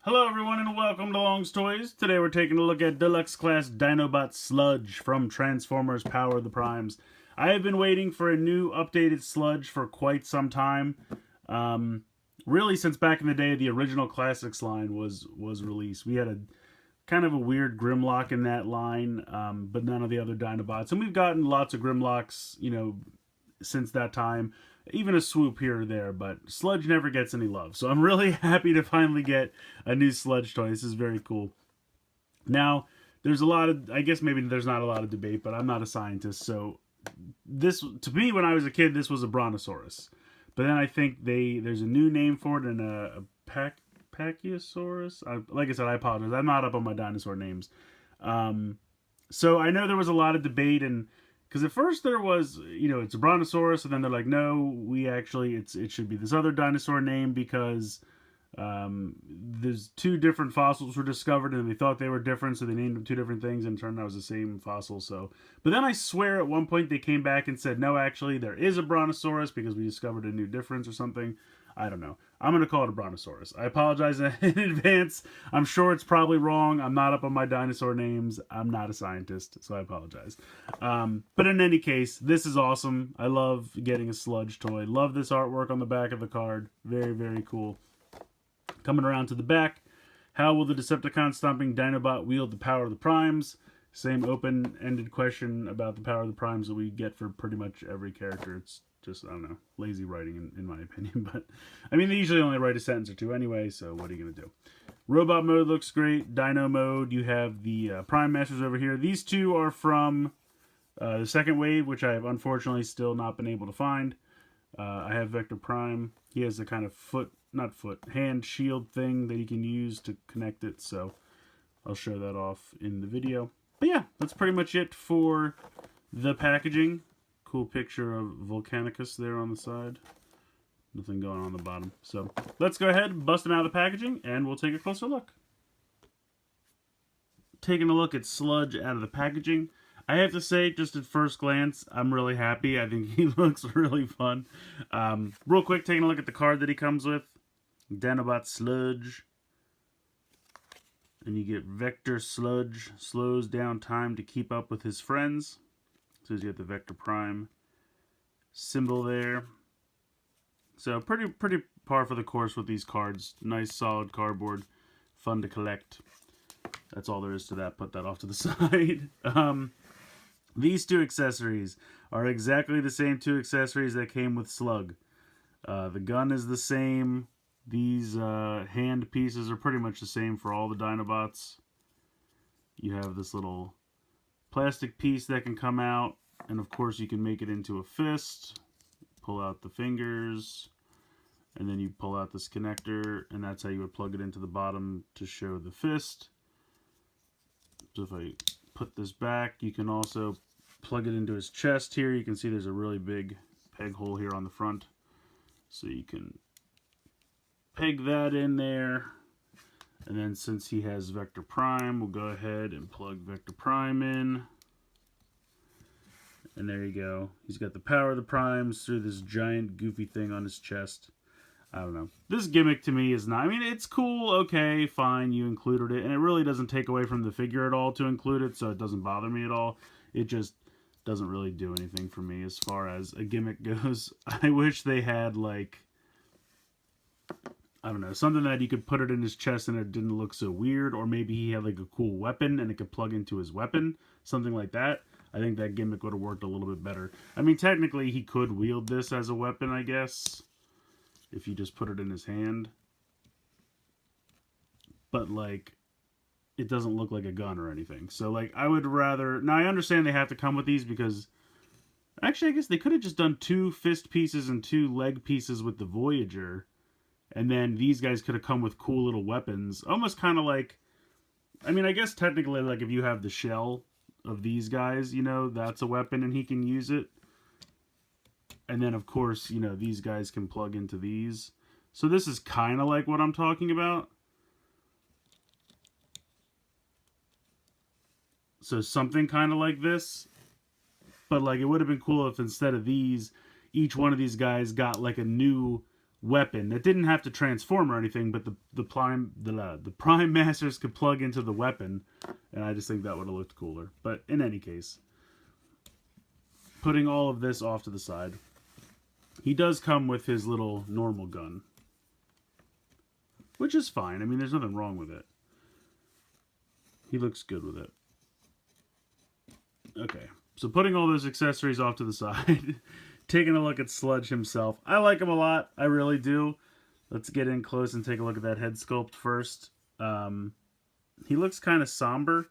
Hello everyone and welcome to Long's Toys. Today we're taking a look at Deluxe Class Dinobot Sludge from Transformers Power of the Primes. I have been waiting for a new updated Sludge for quite some time. Really since back in the day the original Classics line was released. We had a kind of a weird Grimlock in that line, but none of the other Dinobots. And we've gotten lots of Grimlocks, since that time. Even a swoop here or there, but Sludge never gets any love. So I'm really happy to finally get a new Sludge toy. This is very cool. Now, there's a lot of, I guess maybe there's not a lot of debate, but I'm not a scientist. So this, to me, when I was a kid, this was a Brontosaurus. But then I think there's a new name for it, and a Pachyosaurus. Like I said, I apologize. I'm not up on my dinosaur names. So I know there was a lot of debate, and because at first there was, it's a Brontosaurus, and then they're like, no, it should be this other dinosaur name because there's two different fossils were discovered, and they thought they were different, so they named them two different things, and it turned out it was the same fossil. So, but then I swear at one point they came back and said, no, actually there is a Brontosaurus because we discovered a new difference or something. I don't know. I'm going to call it a Brontosaurus. I apologize in advance. I'm sure it's probably wrong. I'm not up on my dinosaur names. I'm not a scientist, so I apologize. But in any case, this is awesome. I love getting a Sludge toy. Love this artwork on the back of the card. Very, very cool. Coming around to the back. How will the Decepticon stomping Dinobot wield the power of the Primes? Same open-ended question about the power of the Primes that we get for pretty much every character. It's just, I don't know, lazy writing in my opinion. But, I mean, they usually only write a sentence or two anyway, so what are you going to do? Robot mode looks great. Dino mode, you have the Prime Masters over here. These two are from the second wave, which I have unfortunately still not been able to find. I have Vector Prime. He has a kind of hand shield thing that you can use to connect it, so I'll show that off in the video. But yeah, that's pretty much it for the packaging. Cool picture of Volcanicus there on the side. Nothing going on the bottom. So let's go ahead and bust them out of the packaging and we'll take a closer look. Taking a look at Sludge out of the packaging. I have to say, just at first glance, I'm really happy. I think he looks really fun. Real quick, taking a look at the card that he comes with. Dinobot Sludge. And you get Vector Sludge. Slows down time to keep up with his friends. So you get the Vector Prime symbol there. So pretty par for the course with these cards. Nice solid cardboard. Fun to collect. That's all there is to that. Put that off to the side. These two accessories are exactly the same two accessories that came with Slug. The gun is the same. These hand pieces are pretty much the same for all the Dinobots. You have this little plastic piece that can come out, and of course you can make it into a fist. Pull out the fingers, and then you pull out this connector, and that's how you would plug it into the bottom to show the fist. So if I put this back, you can also plug it into his chest here. You can see there's a really big peg hole here on the front, so you can peg that in there. And then since he has Vector Prime, we'll go ahead and plug Vector Prime in. And there you go. He's got the power of the Primes through this giant goofy thing on his chest. I don't know. This gimmick to me is not... I mean, it's cool, okay, fine, you included it. And it really doesn't take away from the figure at all to include it, so it doesn't bother me at all. It just doesn't really do anything for me as far as a gimmick goes. I wish they had, like... I don't know, something that you could put it in his chest and it didn't look so weird, or maybe he had like a cool weapon and it could plug into his weapon, something like that. I think that gimmick would have worked a little bit better. I mean, technically he could wield this as a weapon, I guess, if you just put it in his hand. But like, it doesn't look like a gun or anything. So like, I would rather... Now I understand they have to come with these because... Actually, I guess they could have just done 2 fist pieces and 2 leg pieces with the Voyager. And then these guys could have come with cool little weapons. Almost kind of like... I mean, I guess technically, like, if you have the shell of these guys, that's a weapon and he can use it. And then, of course, these guys can plug into these. So this is kind of like what I'm talking about. So something kind of like this. But, like, it would have been cool if instead of these, each one of these guys got, like, a new weapon that didn't have to transform or anything, but the Prime Masters could plug into the weapon, and I just think that would have looked cooler. But in any case, putting all of this off to the side, he does come with his little normal gun, which is fine. I mean, there's nothing wrong with it. He looks good with it. Okay, so putting all those accessories off to the side, taking a look at Sludge himself. I like him a lot. I really do. Let's get in close and take a look at that head sculpt first. He looks kind of somber.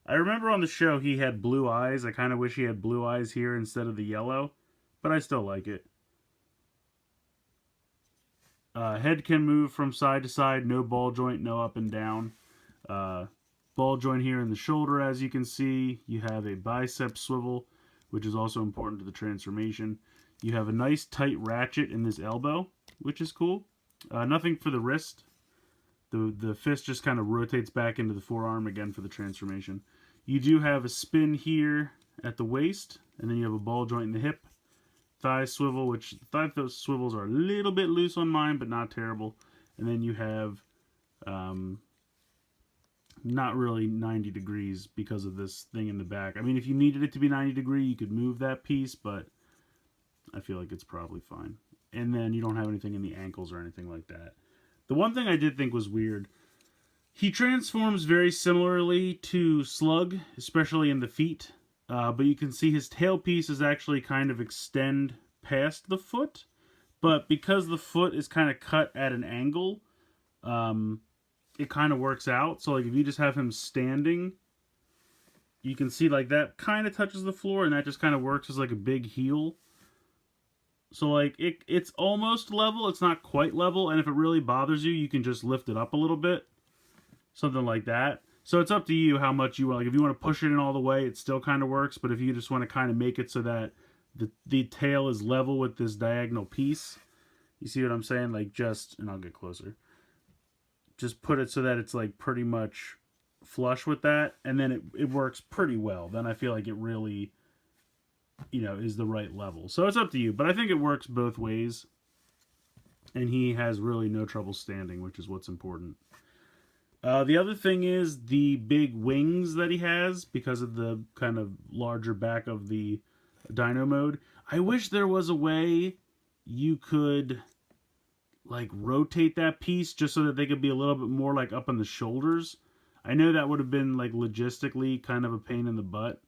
I remember on the show he had blue eyes. I kind of wish he had blue eyes here instead of the yellow, but I still like it. Head can move from side to side. No ball joint, no up and down. Ball joint here in the shoulder, as you can see. You have a bicep swivel, which is also important to the transformation. You have a nice tight ratchet in this elbow, which is cool. Nothing for the wrist. The fist just kind of rotates back into the forearm again for the transformation. You do have a spin here at the waist, and then you have a ball joint in the hip. Thigh swivel, which those swivels are a little bit loose on mine, but not terrible. And then you have not really 90 degrees because of this thing in the back. I mean, if you needed it to be 90 degree, you could move that piece, but I feel like it's probably fine. And then you don't have anything in the ankles or anything like that. The one thing I did think was weird, he transforms very similarly to Slug, especially in the feet. But you can see his tail pieces actually kind of extend past the foot. But because the foot is kind of cut at an angle, it kind of works out. So like if you just have him standing, you can see like that kind of touches the floor, and that just kind of works as like a big heel. So like it's almost level, it's not quite level, and if it really bothers you, you can just lift it up a little bit. Something like that. So it's up to you how much you want. Like if you want to push it in all the way, it still kind of works. But if you just want to kind of make it so that the tail is level with this diagonal piece, you see what I'm saying? Like just, and I'll get closer. Just put it so that it's like pretty much flush with that, and then it works pretty well. Then I feel like it really, you know, is the right level. So it's up to you. But I think it works both ways. And he has really no trouble standing, which is what's important. The other thing is the big wings that he has because of the kind of larger back of the Dino mode. I wish there was a way you could like rotate that piece just so that they could be a little bit more like up on the shoulders. I know that would have been like logistically kind of a pain in the butt.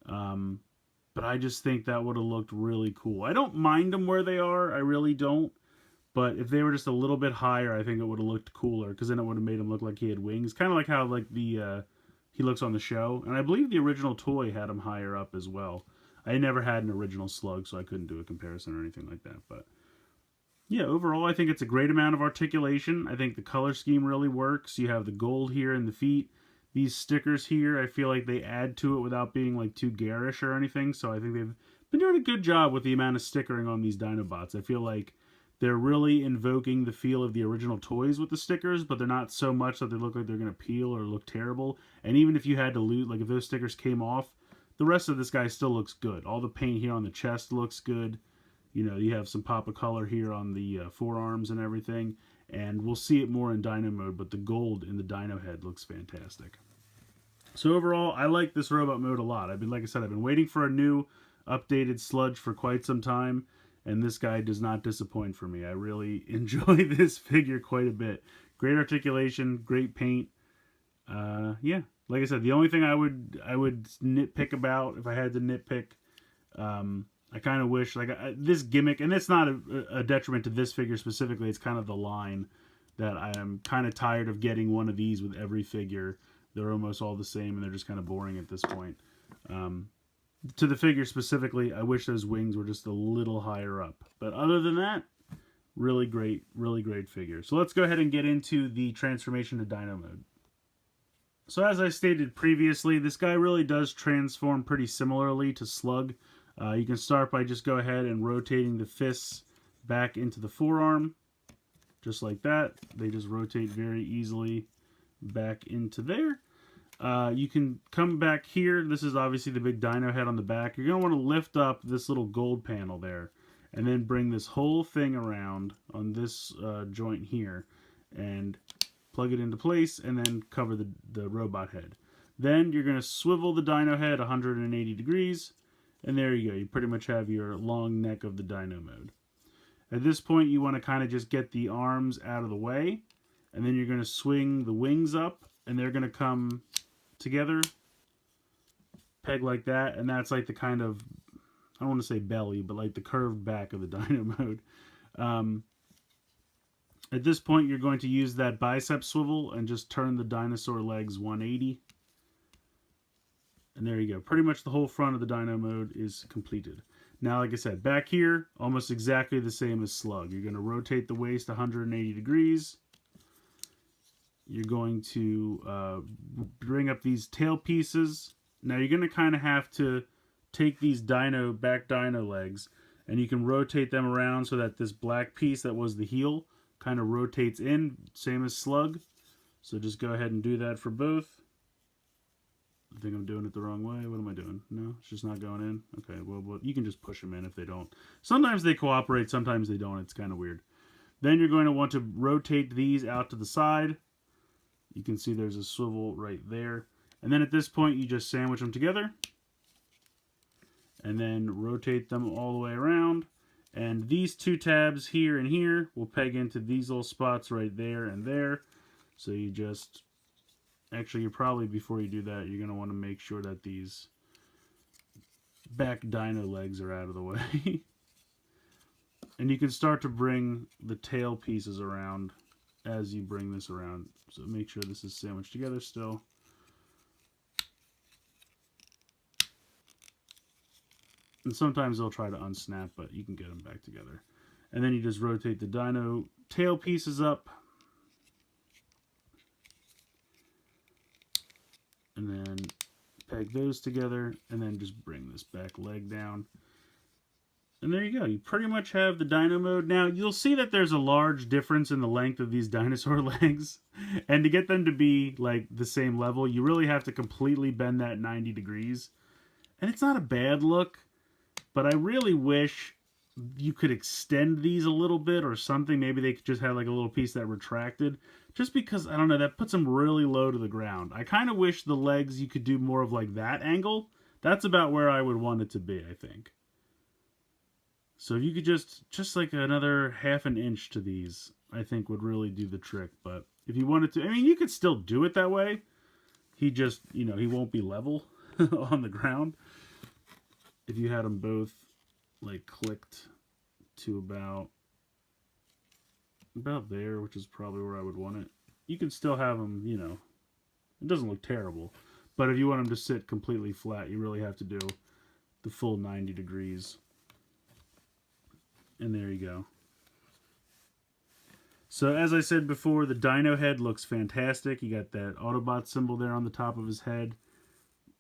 But I just think that would have looked really cool. I don't mind them where they are. I really don't. But if they were just a little bit higher, I think it would have looked cooler, because then it would have made him look like he had wings. Kind of like how like he looks on the show. And I believe the original toy had him higher up as well. I never had an original Slug, so I couldn't do a comparison or anything like that. But yeah, overall, I think it's a great amount of articulation. I think the color scheme really works. You have the gold here in the feet. These stickers here, I feel like they add to it without being like too garish or anything. So I think they've been doing a good job with the amount of stickering on these Dinobots. I feel like they're really invoking the feel of the original toys with the stickers, but they're not so much that they look like they're going to peel or look terrible. And even if you had to loot, like if those stickers came off, the rest of this guy still looks good. All the paint here on the chest looks good. You know, you have some pop of color here on the forearms and everything. And we'll see it more in Dino mode, but the gold in the Dino head looks fantastic. So overall, I like this robot mode a lot. Like I said, I've been waiting for a new updated Sludge for quite some time. And this guy does not disappoint for me. I really enjoy this figure quite a bit. Great articulation, great paint. Yeah, like I said, the only thing I would nitpick about, if I had to nitpick, I kind of wish, like, this gimmick, and it's not a detriment to this figure specifically, it's kind of the line that I am kind of tired of getting one of these with every figure. They're almost all the same, and they're just kind of boring at this point. To the figure specifically, I wish those wings were just a little higher up. But other than that, really great figure. So let's go ahead and get into the transformation to Dino mode. So as I stated previously, this guy really does transform pretty similarly to Slug. You can start by just go ahead and rotating the fists back into the forearm. Just like that. They just rotate very easily back into there. You can come back here. This is obviously the big Dino head on the back. You're going to want to lift up this little gold panel there. and then bring this whole thing around on this joint here and plug it into place, and then cover the robot head. Then you're going to swivel the dino head 180 degrees, and there you go. You pretty much have your long neck of the dino mode. At this point, you want to kind of just get the arms out of the way, and then you're going to swing the wings up, and they're going to come together, peg like that, and that's like the kind of, I don't want to say belly, but like the curved back of the dino mode. At this point, you're going to use that bicep swivel and just turn the dinosaur legs 180. And there you go. Pretty much the whole front of the dino mode is completed. Now, like I said, back here, almost exactly the same as Slug. You're going to rotate the waist 180 degrees. You're going to bring up these tail pieces. Now, you're going to kind of have to take these back dino legs, and you can rotate them around so that this black piece that was the heel kind of rotates in, same as Slug. So just go ahead and do that for both. I think I'm doing it the wrong way. What am I doing? No, it's just not going in. Okay, well, you can just push them in if they don't. Sometimes they cooperate, sometimes they don't. It's kind of weird. Then you're going to want to rotate these out to the side. You can see there's a swivel right there. And then at this point, you just sandwich them together. And then rotate them all the way around. And these two tabs here and here will peg into these little spots right there and there. So you just... Actually, you probably, before you do that, you're going to want to make sure that these back dino legs are out of the way. And you can start to bring the tail pieces around as you bring this around. So make sure this is sandwiched together still. And sometimes they'll try to unsnap, but you can get them back together. And then you just rotate the dino tail pieces up. And then peg those together, and then just bring this back leg down. And there you go. You pretty much have the dino mode. Now, you'll see that there's a large difference in the length of these dinosaur legs. And to get them to be like the same level, you really have to completely bend that 90 degrees. And it's not a bad look, but I really wish you could extend these a little bit or something. Maybe they could just have like a little piece that retracted. Just because, I don't know, that puts them really low to the ground. I kind of wish the legs you could do more of like that angle. That's about where I would want it to be, I think. So if you could just like another half an inch to these, I think would really do the trick. But if you wanted to, I mean, you could still do it that way. He just, you know, he won't be level on the ground. If you had them both like clicked to about there, which is probably where I would want it. You can still have them, you know, it doesn't look terrible. But if you want them to sit completely flat, you really have to do the full 90 degrees. And there you go. So as I said before, the dino head looks fantastic. You got that Autobot symbol there on the top of his head.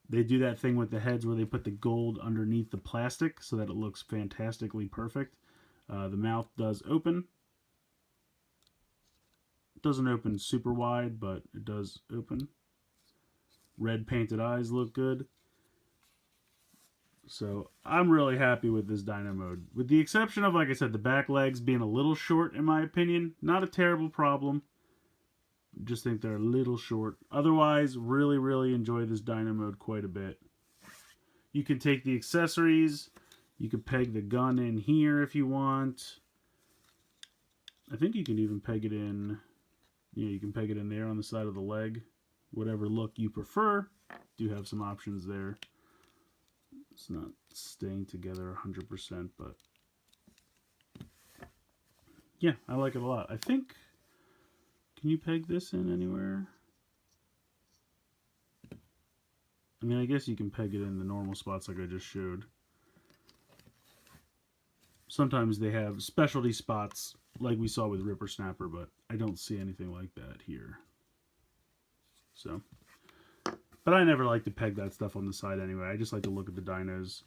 They do that thing with the heads where they put the gold underneath the plastic so that it looks fantastically perfect. The mouth does open. It doesn't open super wide, but it does open. Red painted eyes look good. So I'm really happy with this dino mode. With the exception of, like I said, the back legs being a little short in my opinion. Not a terrible problem. Just think they're a little short. Otherwise, really, really enjoy this dino mode quite a bit. You can take the accessories. You can peg the gun in here if you want. I think you can even peg it in. Yeah, you can peg it in there on the side of the leg. Whatever look you prefer. Do have some options there. It's not staying together 100%, but yeah, I like it a lot. I think, can you peg this in anywhere? I mean, I guess you can peg it in the normal spots like I just showed. Sometimes they have specialty spots like we saw with Ripper Snapper, but I don't see anything like that here. So, but I never like to peg that stuff on the side anyway. I just like to look at the dinos,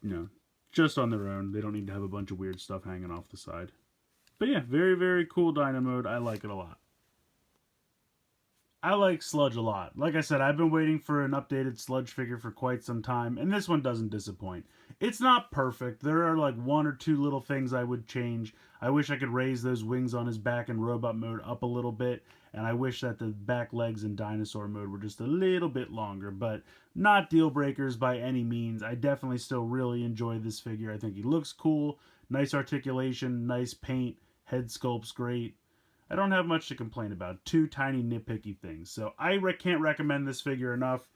you know, just on their own. They don't need to have a bunch of weird stuff hanging off the side. But yeah, very, very cool dino mode. I like it a lot. I like Sludge a lot. Like I said, I've been waiting for an updated Sludge figure for quite some time, and this one doesn't disappoint. It's not perfect. There are like one or two little things I would change. I wish I could raise those wings on his back in robot mode up a little bit, and I wish that the back legs in dinosaur mode were just a little bit longer, but not deal breakers by any means. I definitely still really enjoy this figure. I think he looks cool, nice articulation, nice paint, head sculpt's great. I don't have much to complain about. Two tiny nitpicky things. So I can't recommend this figure enough.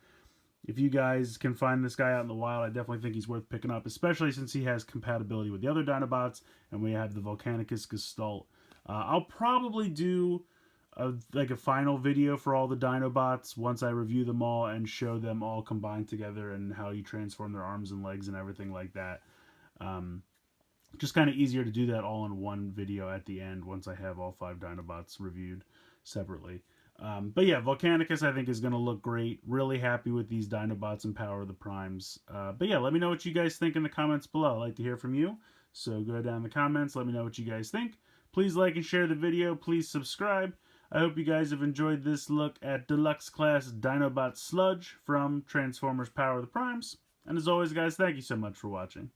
If you guys can find this guy out in the wild, I definitely think he's worth picking up, especially since he has compatibility with the other Dinobots, and we have the Volcanicus Gestalt. I'll probably do like a final video for all the Dinobots once I review them all and show them all combined together and how you transform their arms and legs and everything like that. Just kind of easier to do that all in one video at the end once I have all 5 Dinobots reviewed separately. But yeah, Volcanicus I think is going to look great. Really happy with these Dinobots and Power of the Primes. But yeah, let me know what you guys think in the comments below. I'd like to hear from you. So go down in the comments, let me know what you guys think. Please like and share the video. Please subscribe. I hope you guys have enjoyed this look at Deluxe Class Dinobot Sludge from Transformers Power of the Primes. And as always, guys, thank you so much for watching.